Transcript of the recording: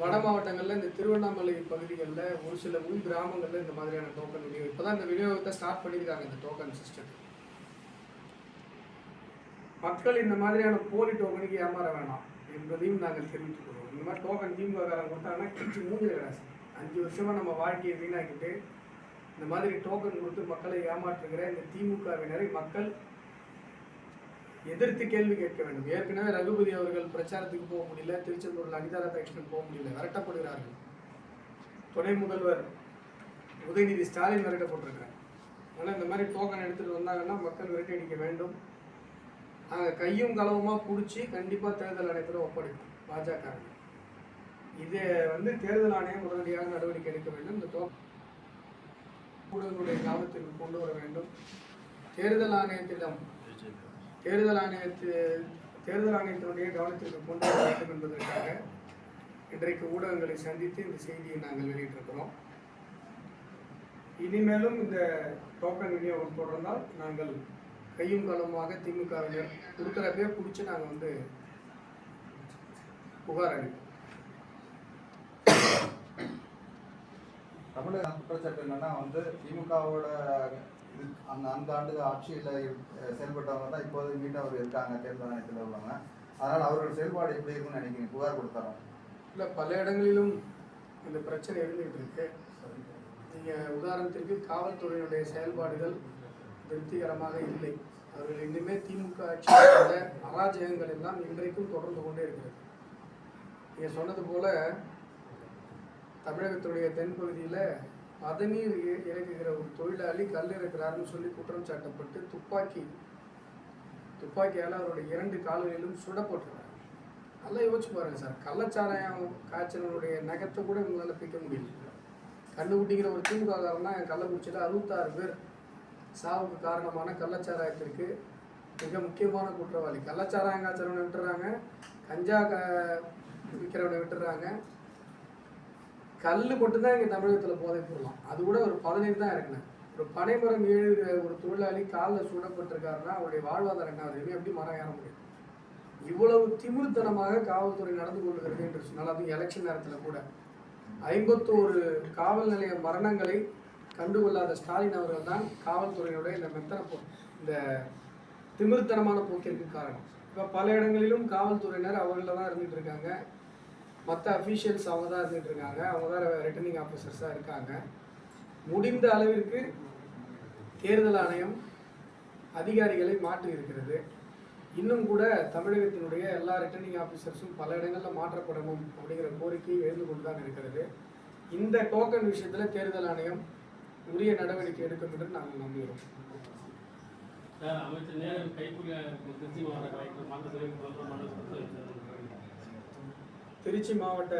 வட மாவட்டங்களில் இந்த திருவண்ணாமலை பகுதிகளில் ஒரு சில உள் கிராமங்களில் இந்த மாதிரியான டோக்கன் விநியோகம் இப்போ தான் இந்த விநியோகத்தை ஸ்டார்ட் பண்ணியிருக்காங்க. இந்த டோக்கன் சிஸ்டம் மக்கள் இந்த மாதிரியான போலி டோக்கனுக்கு ஏமாற வேணாம் என்பதையும் நாங்கள் தெரிவித்துக் கொள்வோம். இந்த மாதிரி டோக்கன் திமுககாரன் கொடுத்தாங்கன்னா கிழிச்சு மூஞ்சில் கிடாசு. 5 வருஷமாக நம்ம வாழ்க்கையை வீணாக்கிட்டு இந்த மாதிரி டோக்கன் கொடுத்து மக்களை ஏமாற்றுகிற இந்த திமுகவினரை மக்கள் எதிர்த்து கேள்வி கேட்க வேண்டும். ஏற்கனவே ரகுபதி அவர்கள் பிரச்சாரத்துக்கு போக முடியல, திருச்செந்தூரில் அனிதா ராதாகிருஷ்ணன் போக முடியல, விரட்டப்படுகிறார்கள். துணை முதல்வர் உதயநிதி ஸ்டாலின் விரட்டப்பட்டிருக்காங்க. அதனால் இந்த மாதிரி டோக்கன் எடுத்துகிட்டு வந்தாங்கன்னா மக்கள் விரட்டி அடிக்க வேண்டும். நாங்கள் கையும் களவுமா பிடிச்சி கண்டிப்பாக தேர்தல் ஆணையத்தில் ஒப்படைப்போம். பாஜக இதை தேர்தல் ஆணையம் உடனடியாக நடவடிக்கை எடுக்க வேண்டும். இந்த ஊடகங்களுடைய கவனத்திற்கு கொண்டு வர வேண்டும். தேர்தல் ஆணையத்தினுடைய கவனத்திற்கு கொண்டு வர வேண்டும் என்பதற்காக இன்றைக்கு ஊடகங்களை சந்தித்து இந்த செய்தியை நாங்கள் வெளியிட்டிருக்கிறோம். இனிமேலும் இந்த டோக்கன் விநியோகம் தொடர்ந்தால் நாங்கள் கையும் களவுமாக திமுகவினர் கொடுக்குறப்பே பிடிச்சி நாங்கள் புகார் அளிப்போம். தமிழக குற்றச்சாட்டு என்னன்னா திமுகவோட அந்த ஆண்டு ஆட்சியில் செயல்பட்டவங்க தான் இப்போது மீண்டும் அவர் இருக்காங்க, தேர்தல் ஆணையத்தில் உள்ளவங்க. அதனால் அவரோட செயல்பாடு எப்படி இருக்குன்னு நினைக்கிறீங்க? புகார் கொடுத்தாரோம் இல்லை, பல இடங்களிலும் இந்த பிரச்சனை இருந்துகிட்டு இருக்கு. நீங்கள் உதாரணத்திற்கு காவல்துறையினுடைய செயல்பாடுகள் திருப்திகரமாக இல்லை. அவர்கள் இன்னுமே திமுக ஆட்சியோட அராஜகங்கள் எல்லாம் இன்றைக்கும் தொடர்ந்து கொண்டே இருக்கிறது. நீங்கள் சொன்னது போல தமிழகத்துடைய தென்பகுதியில் பதநீர் இறக்குகிற ஒரு தொழிலாளி கல் இறக்குறாருன்னு சொல்லி குற்றம் சாட்டப்பட்டு துப்பாக்கியால் அவருடைய 2 கால்களிலும் சுடப்பட்டுறாரு. நல்லா யோசிச்சு பாருங்க சார். கள்ளச்சாராயம் காய்ச்சலனுடைய நகத்தை கூட இவங்களால பிக்க முடியல. கண்டுபிடிக்கிற ஒரு திமுககாரன்னா கள்ளக்குறிச்சியில் 66 பேர் சாவுக்கு காரணமான கள்ளச்சாராயத்திற்கு மிக முக்கியமான குற்றவாளி. கள்ளச்சாராயம் காய்ச்சலவனை விட்டுறாங்க, கஞ்சா விற்கிறவனை விட்டுறாங்க, கல் மட்டும்தான் இங்கே தமிழகத்தில் போதை போடலாம். அது கூட ஒரு 15 தான் இருக்குண்ணே. ஒரு பனைமரம் ஏழுகிற ஒரு தொழிலாளி காலில் சூடப்பட்டிருக்காருன்னா அவருடைய வாழ்வாதாரம் என்ன ஆகுது? எப்படி மரம் ஏற முடியும்? இவ்வளவு திமிர்த்தனமாக காவல்துறை நடந்து கொள்கிறது என்று சொன்னால், அதுவும் எலெக்ஷன் நேரத்தில் கூட 51 காவல் நிலைய மரணங்களை கண்டுகொள்ளாத ஸ்டாலின் அவர்கள் தான் காவல்துறையினுடைய இந்த திமிர்த்தனமான போக்கிற்கு காரணம். இப்போ பல இடங்களிலும் காவல்துறையினர் அவர்களில் தான் இருந்துகிட்டு இருக்காங்க. மற்ற அஃபீஷியல்ஸ் அவங்க தான் இருந்துகிட்டு இருக்காங்க. அவங்க தான் ரிட்டர்னிங் ஆஃபீஸர்ஸாக இருக்காங்க. முடிந்த அளவிற்கு தேர்தல் ஆணையம் அதிகாரிகளை மாற்றி இருக்கிறது. இன்னும் கூட தமிழகத்தினுடைய எல்லா ரிட்டர்னிங் ஆஃபீஸர்ஸும் பல இடங்களில் மாற்றப்படணும் அப்படிங்கிற கோரிக்கை எழுந்து கொண்டு தான் இருக்கிறது. இந்த டோக்கன் விஷயத்தில் தேர்தல் ஆணையம் உரிய நடவடிக்கை எடுக்கும் என்று நாங்கள் நம்புகிறோம். திருச்சி மாவட்ட